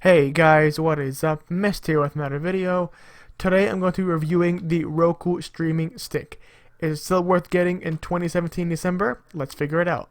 Hey guys, what is up? Mist here with another video. Today I'm going to be reviewing the Roku Streaming Stick. Is it still worth getting in 2017 December? Let's figure it out.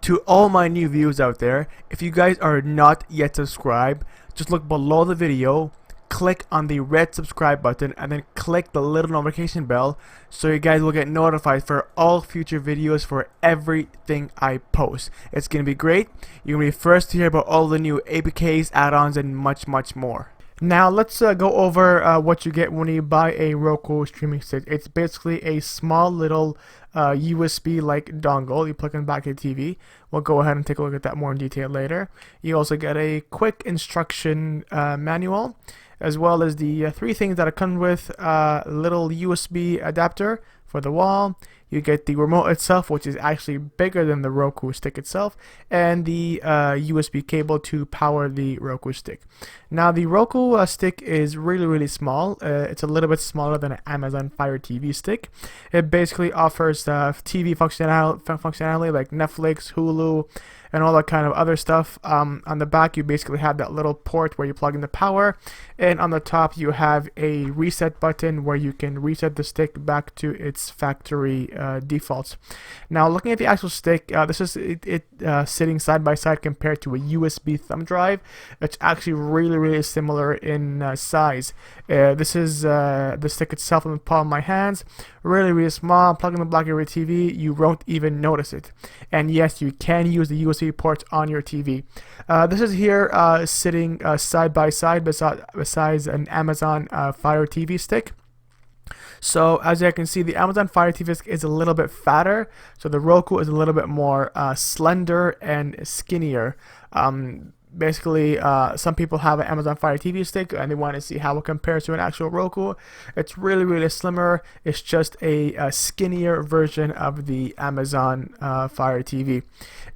To all my new viewers out there, if you guys are not yet subscribed, just look below the video, click on the red subscribe button, and then click the little notification bell so you guys will get notified for all future videos for everything I post. It's gonna be great. You're gonna be first to hear about all the new APKs, add-ons, and much more. Now let's go over what you get when you buy a Roku streaming stick. It's basically a small little USB like dongle you plug in the back of the TV. We'll go ahead and take a look at that more in detail later. You also get a quick instruction manual, as well as the three things that it comes with: little USB adapter for the wall. You get the remote itself, which is actually bigger than the Roku stick itself, and the USB cable to power the Roku stick. Now the Roku stick is really small. It's a little bit smaller than an Amazon Fire TV stick. It basically offers TV functionality like Netflix, Hulu, and all that kind of other stuff. On the back you basically have that little port where you plug in the power, and on the top you have a reset button where you can reset the stick back to its factory defaults. Now looking at the actual stick, this is sitting side by side compared to a USB thumb drive. It's actually really similar in size. This is the stick itself in the palm of my hands. Really small. Plug in the back of your TV, you won't even notice it. And yes, you can use the USB ports on your TV. This is here sitting side by side besides an Amazon Fire TV stick. So as you can see, the Amazon Fire TV stick is a little bit fatter, so the Roku is a little bit more slender and skinnier. Basically, some people have an Amazon Fire TV stick and they want to see how it compares to an actual Roku. It's really slimmer. It's just a skinnier version of the Amazon Fire TV.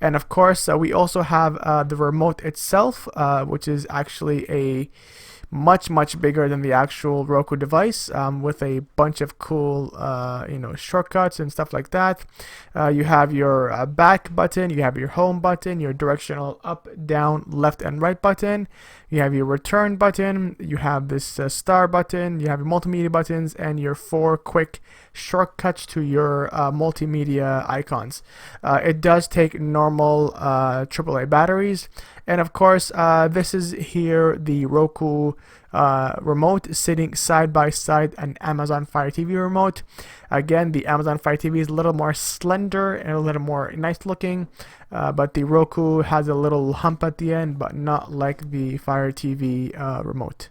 And of course, we also have the remote itself, which is actually a much bigger than the actual Roku device, with a bunch of cool shortcuts and stuff like that. You have your back button, you have your home button, your directional up, down, left, and right button. You have your return button, you have this star button, you have your multimedia buttons, and your 4 quick shortcuts to your multimedia icons. It does take normal AAA batteries, and of course this is here the Roku remote sitting side by side an Amazon Fire TV remote. Again, the Amazon Fire TV is a little more slender and a little more nice looking, but the Roku has a little hump at the end, but not like the Fire TV remote.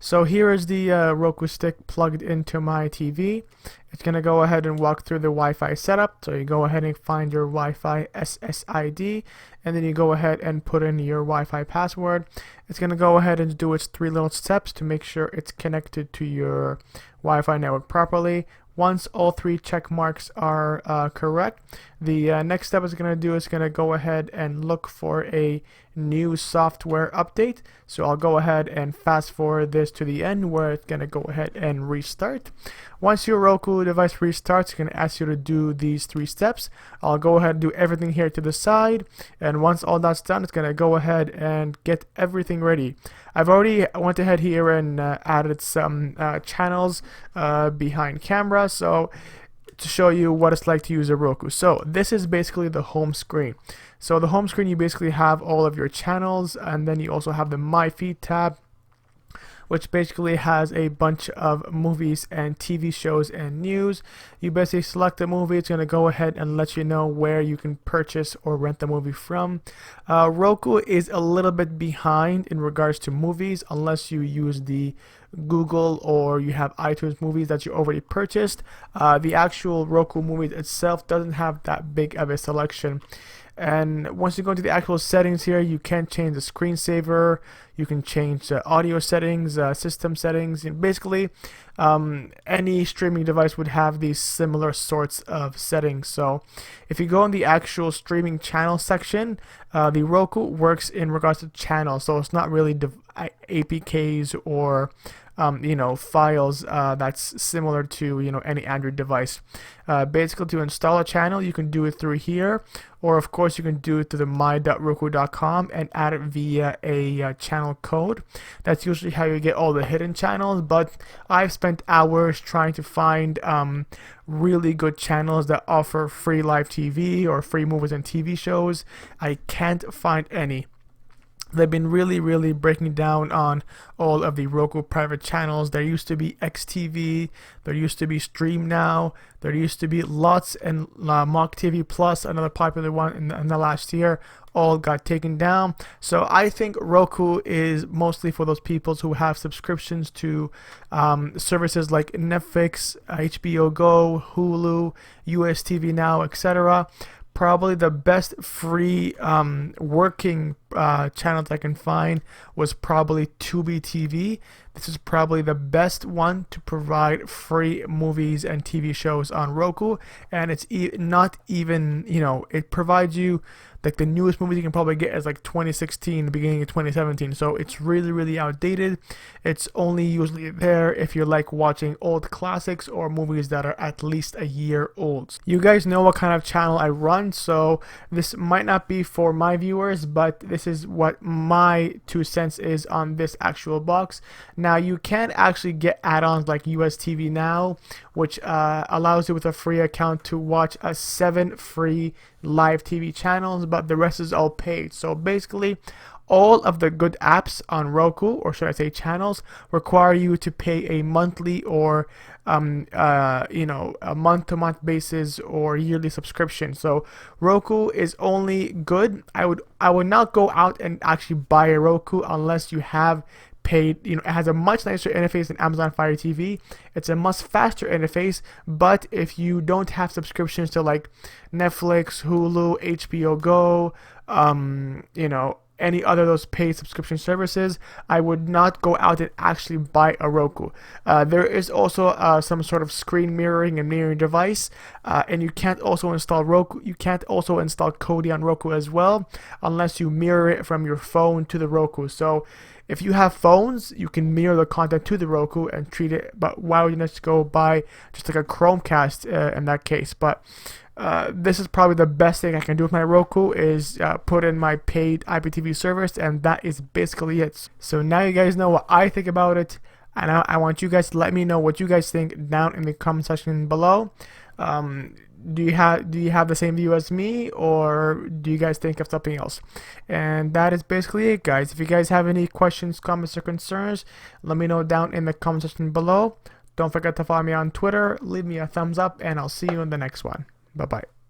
So here is the Roku stick plugged into my TV. It's going to go ahead and walk through the Wi-Fi setup. So you go ahead and find your Wi-Fi SSID, and then you go ahead and put in your Wi-Fi password. It's going to go ahead and do its 3 little steps to make sure it's connected to your Wi-Fi network properly. Once all 3 check marks are correct, the next step it's going to do is going to go ahead and look for a new software update. So I'll go ahead and fast forward this to the end where it's going to go ahead and restart. Once your Roku device restarts, it's going to ask you to do these 3 steps. I'll go ahead and do everything here to the side, and once all that's done, it's going to go ahead and get everything ready. I've already went ahead here and added some channels behind camera, so to show you what it's like to use a Roku. So this is basically the home screen. So the home screen, you basically have all of your channels, and then you also have the My Feed tab, which basically has a bunch of movies and TV shows and news. You basically select the movie, it's going to go ahead and let you know where you can purchase or rent the movie from. Roku is a little bit behind in regards to movies, unless you use the Google or you have iTunes movies that you already purchased. The actual Roku movies itself doesn't have that big of a selection. And once you go into the actual settings here, you can change the screensaver, you can change audio settings, system settings, and basically any streaming device would have these similar sorts of settings. So if you go in the actual streaming channel section, the Roku works in regards to channels, so it's not really APKs or files that's similar to any Android device. Basically, to install a channel, you can do it through here, or of course you can do it through the my.roku.com and add it via a channel code. That's usually how you get all the hidden channels, but I've spent hours trying to find really good channels that offer free live TV or free movies and TV shows. I can't find any. They've been really breaking down on all of the Roku private channels. There used to be XTV, there used to be Stream Now, there used to be Lots and Mock TV Plus, another popular one in the last year. All got taken down. So I think Roku is mostly for those people who have subscriptions to services like Netflix, HBO Go, Hulu, US TV Now, etc. Probably the best free working channel that I can find was probably Tubi TV. This is probably the best one to provide free movies and TV shows on Roku, and it's not even, it provides you like the newest movies you can probably get as like 2016, the beginning of 2017. So it's really outdated. It's only usually there if you like watching old classics or movies that are at least a year old. You guys know what kind of channel I run, so this might not be for my viewers, but this is what my 2 cents is on this actual box. Now you can actually get add-ons like US TV Now, which allows you with a free account to watch 7 free live TV channels, but the rest is all paid. So basically all of the good apps on Roku, or should I say channels, require you to pay a monthly or a month-to-month basis or yearly subscription. So Roku is only good. I would not go out and actually buy a Roku unless you have paid. It has a much nicer interface than Amazon Fire TV. It's a much faster interface, but if you don't have subscriptions to like Netflix, Hulu, HBO Go, any other of those paid subscription services, I would not go out and actually buy a Roku. There is also some sort of screen mirroring and mirroring device, and you can't also install Roku. You can't also install Kodi on Roku as well, unless you mirror it from your phone to the Roku. So if you have phones, you can mirror the content to the Roku and treat it. But why would you just go buy just like a Chromecast in that case? But this is probably the best thing I can do with my Roku is put in my paid IPTV service, and that is basically it. So now you guys know what I think about it, and I want you guys to let me know what you guys think down in the comment section below. Do you have the same view as me, or do you guys think of something else? And that is basically it, guys. If you guys have any questions, comments, or concerns, let me know down in the comment section below. Don't forget to follow me on Twitter, leave me a thumbs up, and I'll see you in the next one. Bye-bye.